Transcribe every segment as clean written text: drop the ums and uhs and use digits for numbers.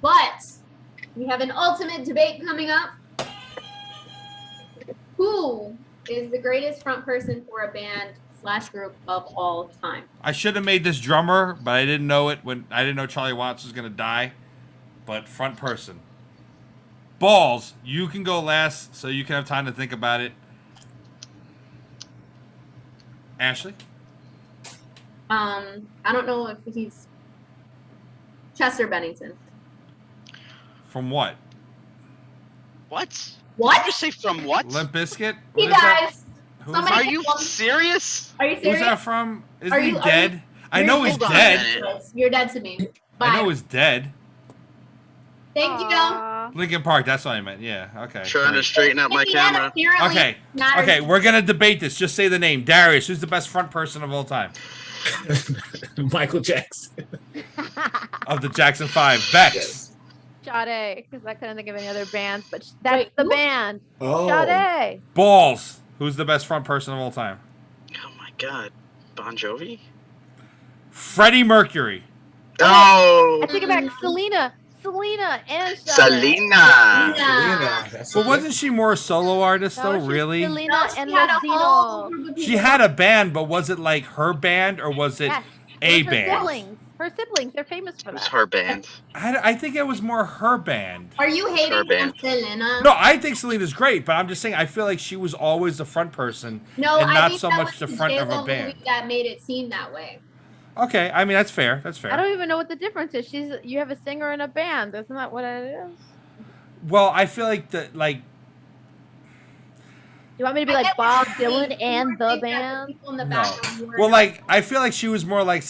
But we have an ultimate debate coming up. Who is the greatest front person for a band / group of all time? I should have made this drummer, but I didn't know it when I didn't know Charlie Watts was gonna die. But front person. Balls, you can go last, so you can have time to think about it. Ashley? I don't know if he's Chester Bennington. From what? What? What? Did you say from what? Limp Bizkit? He What is that? dies. Who's Somebody- Are you serious? Are you Who's serious? that from? Isn't Are he you- are dead? you- I know he's Hold on a dead. minute. You're dead to me. Bye. I know he's dead. Thank you. Aw. Linkin Park, that's what I meant. Yeah, okay. Trying to great. straighten out my Indiana camera. apparently Okay, matters. okay, we're gonna debate this. Just say the name. Darius, who's the best front person of all time? Michael Jackson. Of the Jackson 5. Bex. Yes. Sade, because I couldn't think of any other bands, but that's Wait, the who? band. Oh. Sade. Balls. Who's the best front person of all time? Oh my god. Bon Jovi? Freddie Mercury. Oh! I take it back. Selena and Sade. Selena! Yeah. That's But okay. wasn't she more a solo artist No, though? she's Really? Selena No, and she had a whole Lozino. group of She people. had a band, but was it like her band or was it Yes. a It was her band? siblings. Her siblings. They're famous for It was that. her band. I think it was more her band. Are you hating Her on band. Selena? No, I think Selena's great, but I'm just saying I feel like she was always the front person No, and I not think so that much was the front of J-Lo a band. movie that made it seem that way. Okay, I mean that's fair. That's I fair. don't even know what the difference is. You have a singer and a band. Isn't that what it is? Well, I feel like You want me to be I like get Bob what you're saying, Dylan and but the you think that band? people in the No. background were- well, like I feel like she was more like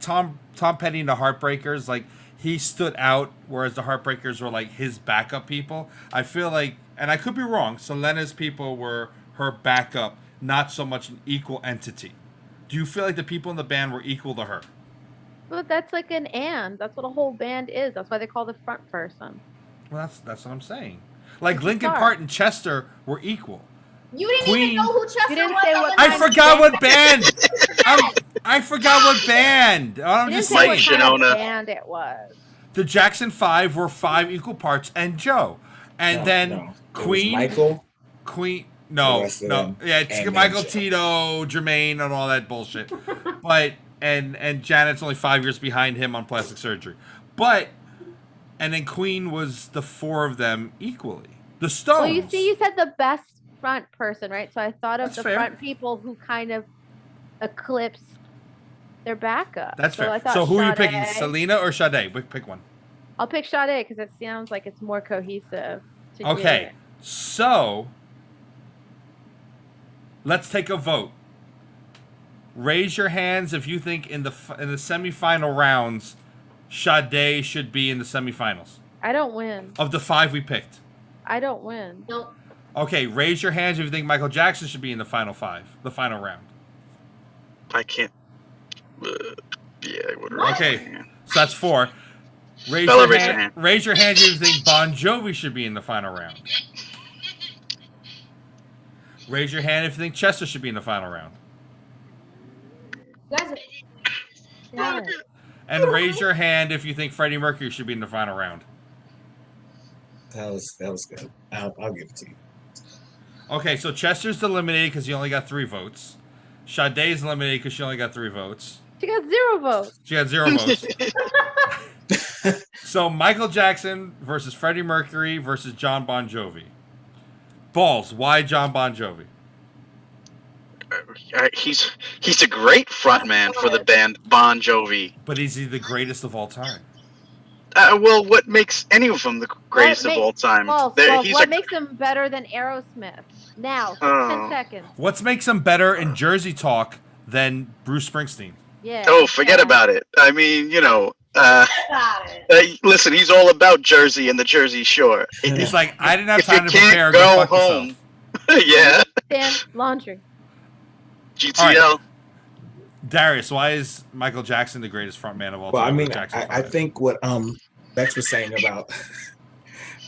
Tom Petty and the Heartbreakers. Like he stood out, whereas the Heartbreakers were like his backup people. I feel like, and I could be wrong. Selena's people were her backup, not so much an equal entity. Do you feel like the people in the band were equal to her? But that's like an and. That's what a whole band is. That's why they call the front person. Well, that's what I'm saying. Like It's Linkin hard. Park and Chester were equal. You didn't Queen- even know who Chester You didn't was. say other what than I kind of forgot what band. band. I forgot what band. I'm You didn't just say what saying. kind of Shinona. band it was. The Jackson 5 were 5 equal parts and Joe. And No, then no. It was Queen, Michael. Queen, the no, rest of no, them, yeah, it's and Michael then Joe. Tito, Jermaine, and all that bullshit. But and Janet's only 5 years behind him on plastic surgery. But and then Queen was the 4 of them equally. The Stones. Well, you see, you said the best front person, right? So I thought of That's the fair. front people who kind of eclipsed their backup. That's So I fair. thought So who are you picking, Sade- Selena or Sade? Pick one. I'll pick Sade because it sounds like it's more cohesive. To Okay, get- so let's take a vote. Raise your hands if you think in the semifinal rounds, Sade should be in the semifinals I don't win. of the 5 we picked. I don't win. No. Okay, raise your hands if you think Michael Jackson should be in the final 5, the final round. I can't. Yeah, I would. Okay, so that's 4. Raise Bella, your raise your hand. hand. Raise your hand if you think Bon Jovi should be in the final round. Raise your hand if you think Chester should be in the final round. You guys are- Damn it. And raise your hand if you think Freddie Mercury should be in the final round. That was good. I'll give it to you. Okay, so Chester's eliminated because he only got 3 votes. Sade's eliminated because she only got 3 votes. She got 0 votes. She got 0 votes. So Michael Jackson versus Freddie Mercury versus John Bon Jovi. Balls, why John Bon Jovi? He's a great frontman for the band Bon Jovi. But is he the greatest of all time? Well, what makes any of them the greatest of all time? Well, He's what a- makes him better than Aerosmith? Now, Oh. 10 seconds. What makes him better in Jersey Talk than Bruce Springsteen? Yeah. Oh, forget yeah. about it. I mean, Got it. listen, he's all about Jersey and the Jersey Shore. He's like, I didn't have If you time to prepare. can't Go go fuck home, yourself. yeah, Dan, laundry. GTL. Darius, why is Michael Jackson the greatest frontman of all Well, I time? mean, with Jackson I 5? think what Bex was saying about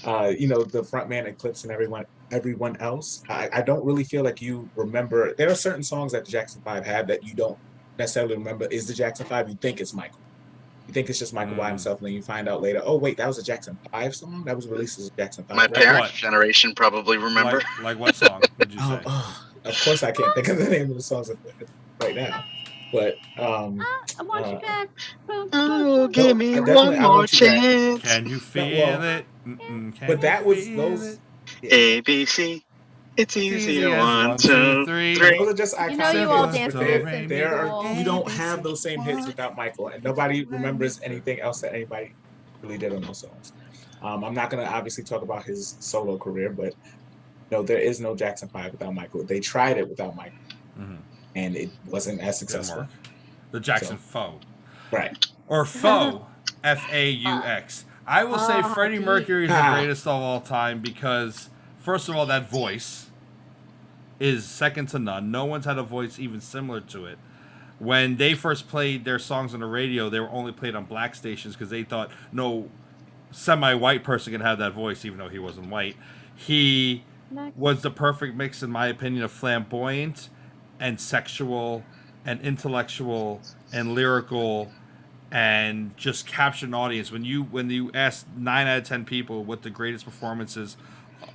the front man eclipsing everyone else. I don't really feel like you remember. There are certain songs that the Jackson 5 have that you don't necessarily remember is the Jackson 5. You think it's Michael. You think it's just Michael by Mm. himself, and then you find out later, oh wait, that was a Jackson 5 song that was released as a Jackson 5. My Like parents' what? generation probably remember. Like what song would you say? Of course, I can't think of the name of the songs right now, but I want you back. Boom, boom, Oh, boom. give no, me definitely one I more want you back. chance. Can you No, feel well, it? Mm-mm, can but you that was feel those. it? Yeah, ABC. It's It's easy easier. as 1, 1, 2, 2, 3. 3. those are just You know, iconic you all hits, dance but to this in there are school. you don't have those same hits without Michael, and nobody remembers anything else that anybody really did on those songs. I'm not gonna obviously talk about his solo career, but no, there is no Jackson 5 without Michael. They tried it without Michael, Mm-hmm. and it wasn't as Didn't successful. work. The Jackson So, Faux. right. Or Faux. Faux. I will say Freddie geez. Mercury is the greatest of all time because, first of all, that voice is second to none. No one's had a voice even similar to it. When they first played their songs on the radio, they were only played on black stations because they thought no semi-white person could have that voice, even though he wasn't white. He was the perfect mix, in my opinion, of flamboyant and sexual and intellectual and lyrical and just captured an audience. When you ask 9 out of 10 people what the greatest performances,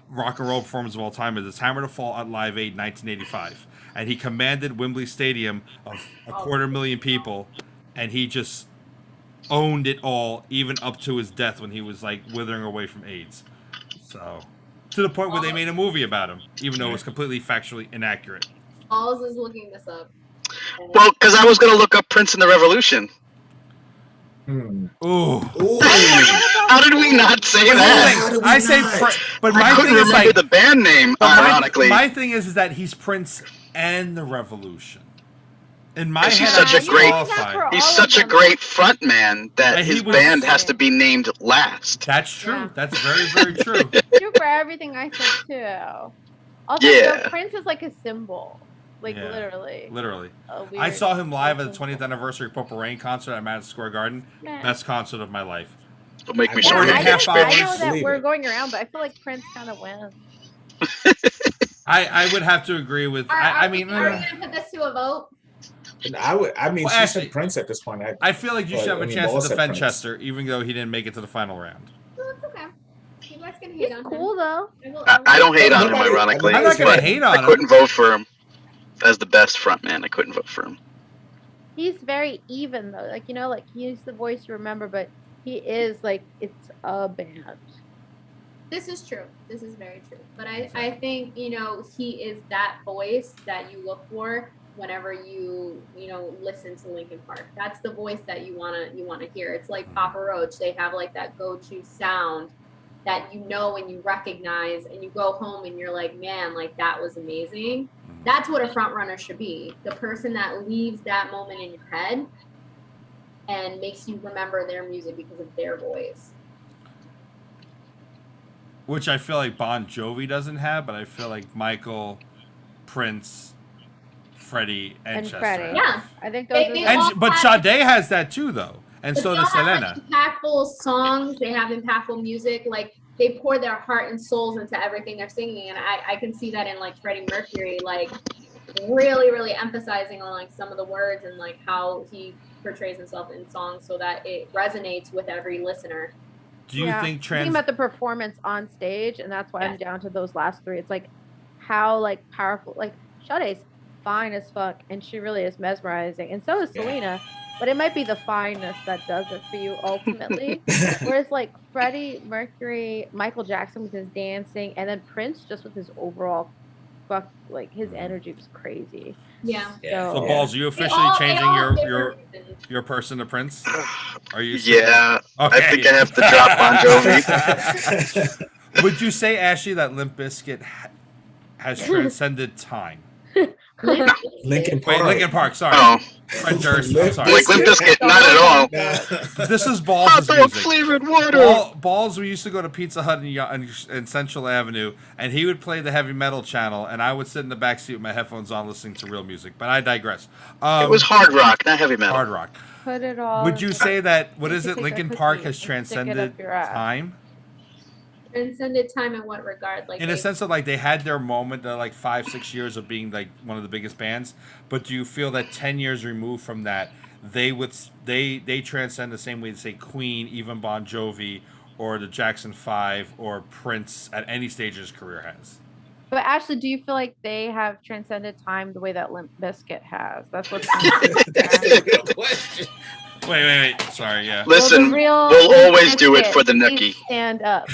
rock and roll performance of all time is, it's Hammer to Fall at Live Aid 1985, and he commanded Wembley Stadium of 250,000 people, and he just owned it all, even up to his death when he was like withering away from AIDS. So to the point where they made a movie about him, even though it was completely factually inaccurate. Alls is looking this up. Well, because I was going to look up Prince and the Revolution. Ooh. Ooh. How did we not say that? I say, but my I couldn't thing is remember like the band name, ironically. My thing is that he's Prince and the Revolution. In my head, He's such a great, qualified. he's such a great front man that his band has to be named last. That's true. Yeah. That's very, very true. True for everything I said too. Also, Yeah. the Prince is like a symbol, like Yeah. literally. Literally. A weird I saw him live at the symbol. 20th anniversary Purple Rain concert at Madison Square Garden. Man. Best concert of my life. Don't make me Yeah, sorry. Four and a I, half just, I know hours. that Believe we're it. going around, but I feel like Prince kind of wins. I would have to agree with. I mean, are we gonna put this to a vote? And I mean, Well, she actually- said Prince at this point. I feel like you But, should have I a mean, chance Ball to said defend Prince. Chester, even though he didn't make it to the final round. No, it's okay. You guys can hate He's on cool him. though. I don't hate on him, Nobody- ironically. I'm not gonna but hate I on him. couldn't vote for him as the best front man. I couldn't vote for him. He's very even though, like like he's the voice you remember, but he is like it's a band. This is true. This is very true. But I think, he is that voice that you look for whenever you listen to Linkin Park. That's the voice that you wanna hear. It's like Papa Roach. They have like that go-to sound that and you recognize, and you go home and you're like, man, like that was amazing. That's what a front runner should be. The person that leaves that moment in your head and makes you remember their music because of their voice. Which I feel like Bon Jovi doesn't have, but I feel like Michael, Prince, Freddie, and Chester. Freddie. Yeah. I think those They are all But have- Sade has that too, though, and But so they does all have, Selena. impactful songs. They have impactful music. Like they pour their heart and souls into everything they're singing, and I can see that in like Freddie Mercury, like really, really emphasizing on like some of the words and like how he portrays himself in songs so that it resonates with every listener. Do you think thinking about the performance on stage, and that's why I'm Yes. down to those last three. It's like how like powerful, like Sade's fine as fuck, and she really is mesmerizing, and so is Yeah. Selena. But it might be the fineness that does it for you ultimately. Whereas like Freddie Mercury, Michael Jackson with his dancing, and then Prince just with his overall like his energy was crazy. Yeah. Yeah. So So- balls, are you They officially all changing have your different reasons. your person to Prince? Are you? Yeah, Okay. I think I have to drop Bon Jovi. Would you say, Ashley, that Limp Bizkit has transcended time? Linkin Park. Wait, Linkin Park. Sorry, Oh, Fred Durst. I'm sorry. like Limp Bizkit, not at all. Nah. This is Balls' Hot dog music. flavored water. Balls, we used to go to Pizza Hut in Central Avenue, and he would play the heavy metal channel, and I would sit in the back seat with my headphones on listening to real music. But I digress. It was hard rock, not heavy metal. hard rock. Put it all. Would you say that, what is You it, could take Linkin a Park cookie has and stick it up transcended your ass. time? Transcended time in what regard? Like In a sense of like they had their moment, like 5-6 years of being like one of the biggest bands, but do you feel that 10 years removed from that, they transcend the same way to say Queen, even Bon Jovi, or the Jackson 5 or Prince at any stage of his career has. But Ashley, do you feel like they have transcended time the way that Limp Bizkit has? That's what's That's a good question. Wait. Sorry, yeah. Listen, we'll always do it for the nookie. Stand up.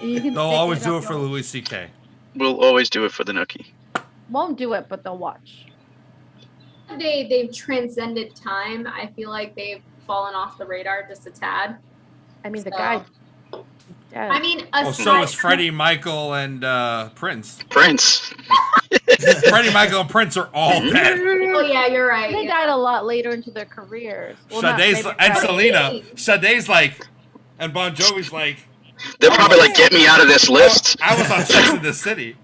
They'll always do it for Louis C.K. We'll always do it for the nookie. Won't do it, but they'll watch. They've transcended time. I feel like they've fallen off the radar just a tad. I mean, the guy. I mean, so is Freddie, Michael, and Prince. Prince. Freddie, Michael, and Prince are all dead. Oh yeah, you're right. They died a lot later into their careers. Well, Sade's and Selena. Sade's like, and Bon Jovi's like. They're probably like, get me out of this list. I was on Sex in the City.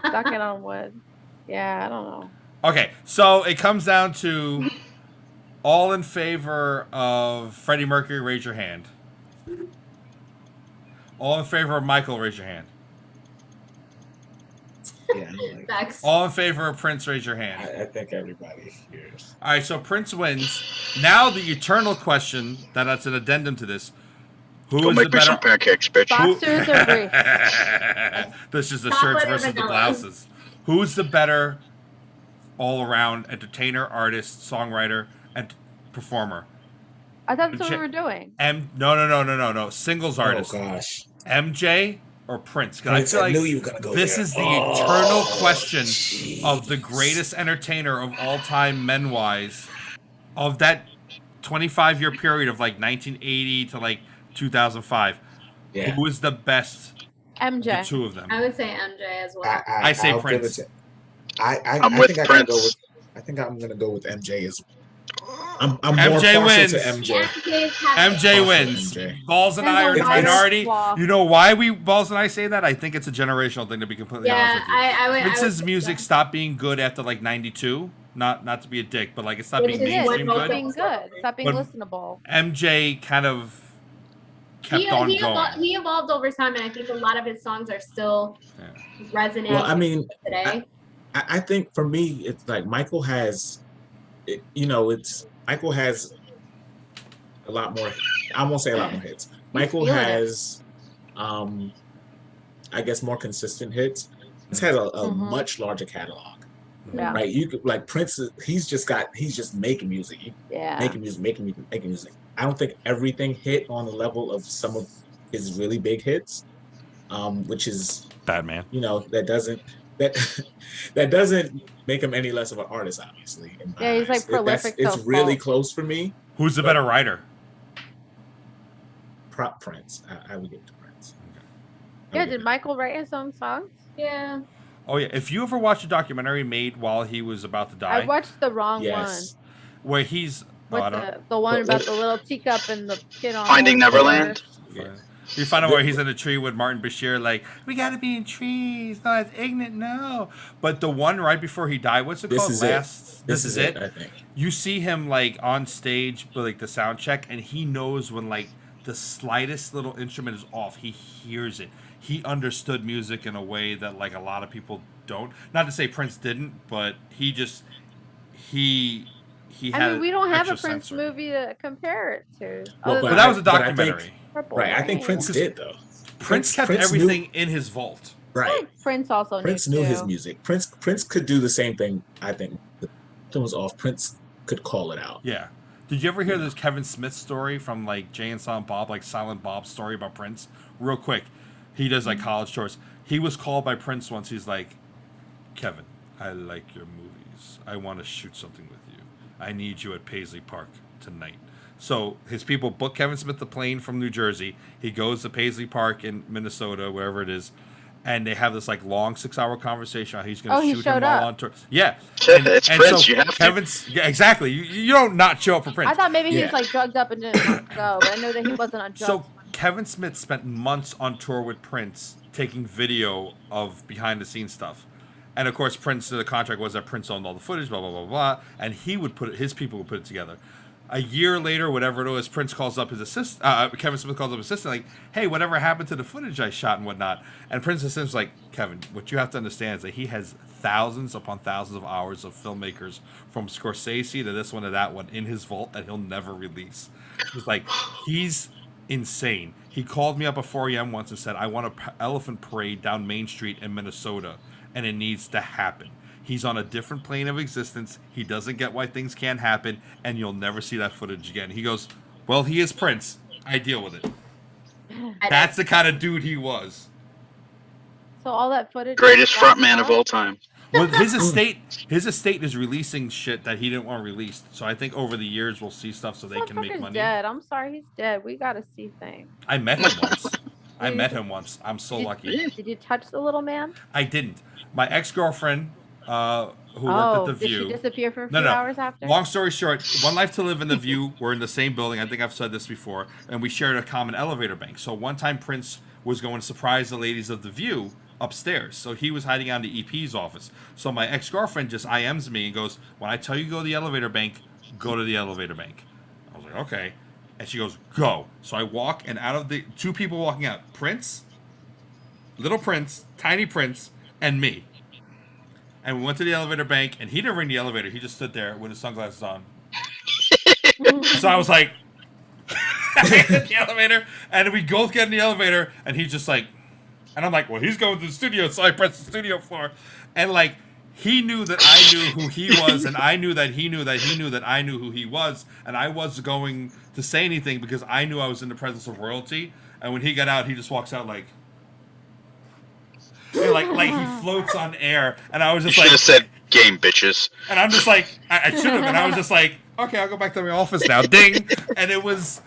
Stuck it on wood. Yeah, I don't know. Okay, so it comes down to all in favor of Freddie Mercury, raise your hand. All in favor of Michael, raise your hand. Yeah, Facts. All in favor of Prince, raise your hand. I think everybody hears. All right, so Prince wins. Now the eternal question, that's an addendum to this. Who Go is make the me better? some pancakes, bitch. Boxers or briefs? This is the Chocolate shirts or versus the vanilla? blouses. Who's the better all-around entertainer, artist, songwriter, and performer? I thought that's what we were doing. No. Singles artist. Oh gosh. MJ or Prince? Because I feel I like knew you were gonna go this there. is the eternal question jeez. of the greatest entertainer of all time, men-wise, of that 25-year period of like 1980 to like 2005. Yeah. Who is the best? MJ. The two of them. I would say MJ as well. I say I'll give Prince. it to- I with think I Prince. gotta go with. I think I'm gonna go with MJ as. I'm more MJ partial wins. to MJ. MJ wins. MJ. Balls and I are the Depends on minority. flaw. You know why Balls and I say that? I think it's a generational thing, to be completely Yeah, honest with you. I would. Prince's say music so. stopped being good after like 92. Not to be a dick, but like it stopped Which being is mainstream what Stop good. being good. Stop being But- listenable. MJ kind of kept on going. He evolved over time, and I think a lot of his songs are still resonant. Well, I mean, today. I think for me, it's like Michael has, Michael has a lot more. I won't say a lot more hits. Michael feeling it. has, I guess, more consistent hits. Prince has a much larger catalog, Yeah. right? You could like Prince. He's just making music. Yeah. Making music. I don't think everything hit on the level of some of his really big hits, which is Bad man. that doesn't make him any less of an artist, obviously. in my Yeah, he's, like, eyes. prolific It's to a really fault. close for me. Who's the better writer? Prince. I would give it to Prince. Yeah, did Michael write his own songs? Yeah. Oh yeah. If you ever watched a documentary made while he was about to die, I watched the wrong Yes. where he's the one about the little teacup and the kid on Finding the Neverland? horse. You find out where he's in a tree with Martin Bashir, like, we gotta be in trees. No, it's ignorant, no. But the one right before he died, what's it This called? is it. This is it. I think. You see him like on stage with like the sound check, and he knows when like the slightest little instrument is off. He hears it. He understood music in a way that like a lot of people don't. Not to say Prince didn't, but he had. I mean, we don't have a extra Prince sensory. movie to compare it to. Well, other But than that was a But I think- documentary. Purple Right. I think Rain. Prince did though. Prince kept Prince everything in his vault. I Right. think Prince also Prince knew knew his too. music. Prince could do the same thing. I think. If something was off. Prince could call it out. Yeah. Did you ever hear this Kevin Smith story from like Jay and Silent Bob, like Silent Bob's story about Prince? Real quick. He does like college tours. He was called by Prince once. He's like, Kevin, I like your movies. I want to shoot something with you. I need you at Paisley Park tonight. So his people book Kevin Smith the plane from New Jersey. He goes to Paisley Park in Minnesota, wherever it is. And they have this like long 6-hour conversation. How he's going to he shoot showed him while up. on tour. Yeah, It's Prince, you have to. Kevin's yeah, exactly. You don't not show up for Prince. I thought maybe he was Yeah. like drugged up and didn't go, but I know that he wasn't on drugs. So Kevin Smith spent months on tour with Prince, taking video of behind the scenes stuff. And of course, Prince, the contract was that Prince owned all the footage, blah blah blah blah, and he would his people would put it together. A year later, whatever it was, Prince calls up his assistant. Kevin Smith calls up his assistant, like, "Hey, whatever happened to the footage I shot and whatnot?" And Prince Smith's like, "Kevin, what you have to understand is that he has thousands upon thousands of hours of filmmakers, from Scorsese to this one to that one, in his vault that he'll never release." He's like, he's insane. He called me up at 4 a.m. once and said, "I want an elephant parade down Main Street in Minnesota, and it needs to happen." He's on a different plane of existence. He doesn't get why things can't happen, and you'll never see that footage again. He goes, "Well, he is Prince. I deal with it." That's the kind of dude he was. So all that footage. Greatest frontman of all time. Well, his estate is releasing shit that he didn't want released. So I think over the years we'll see stuff so they can make money. Dead. I'm sorry, he's dead. We gotta see things. I met him once. I'm so lucky. Did you touch the little man? I didn't. My ex-girlfriend, who worked at The View. Did she disappear for a few hours after? Long story short, One Life to Live and The View were in the same building. I think I've said this before. And we shared a common elevator bank. So one time Prince was going to surprise the ladies of The View upstairs. So he was hiding out in the EP's office. So my ex-girlfriend just IMs me and goes, "When I tell you go to the elevator bank, go to the elevator bank." I was like, "Okay." And she goes, "Go." So I walk, and out of the two people walking out, Prince, little Prince, tiny Prince, and me. And we went to the elevator bank, and he didn't ring the elevator. He just stood there with his sunglasses on. So I was like, I hit the elevator, and we both get in the elevator, and he's just like, and I'm like, well, he's going to the studio, so I press the studio floor. And like, he knew that I knew who he was, and I knew that he knew that he knew that I knew who he was, and I wasn't going to say anything because I knew I was in the presence of royalty. And when he got out, he just walks out like he floats on air, and I was just like, should have said "game, bitches." And I'm just like, I should have, and I was just like, okay, I'll go back to my office now. Ding. And it was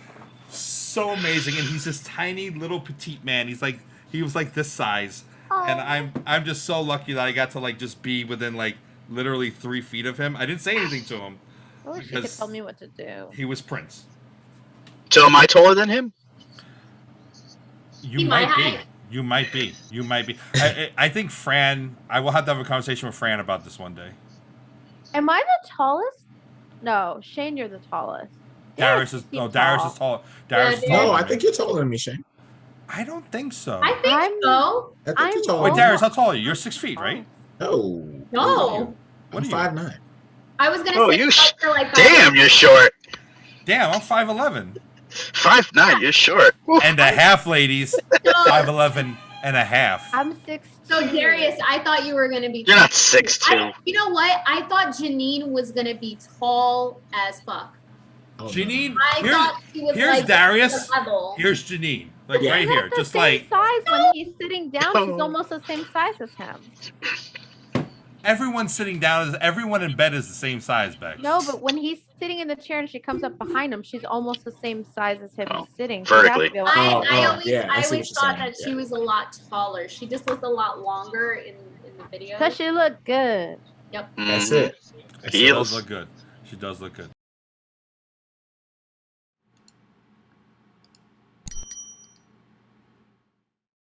so amazing. And he's this tiny little petite man. He was like this size. Aww. And I'm just so lucky that I got to like just be within like literally 3 feet of him. I didn't say anything to him. I wish you could tell me what to do. He was Prince. So am I taller than him? You might be. You might be. I think Fran. I will have to have a conversation with Fran about this one day. Am I the tallest? No, Shane, you're the tallest. Darius is tall. Darius is tall. No, I think you're taller than me, Shane. I don't think so. I think so. I think you're taller. Wait, Darius, how tall are you? You're 6 feet, right? No. No. I'm 5'9". I was gonna say like damn, you're short. Damn, I'm 5'11". 5'9", you're short. And a half, ladies. 5'11" and a half. I'm 6'2". So Darius, I thought you were gonna be. You're not 6'2". You know what? I thought Janine was gonna be tall as fuck. Oh, Janine, thought she was here's like Darius. Here's Janine, like right here, just like size. When he's sitting down, she's almost the same size as him. Everyone sitting down everyone in bed is the same size, Bex. No, but when he's sitting in the chair and she comes up behind him, she's almost the same size as him sitting. Vertically. I always thought that she was a lot taller. She just looked a lot longer in the video. Because she looked good. Yep. That's it. She does look good. She does look good.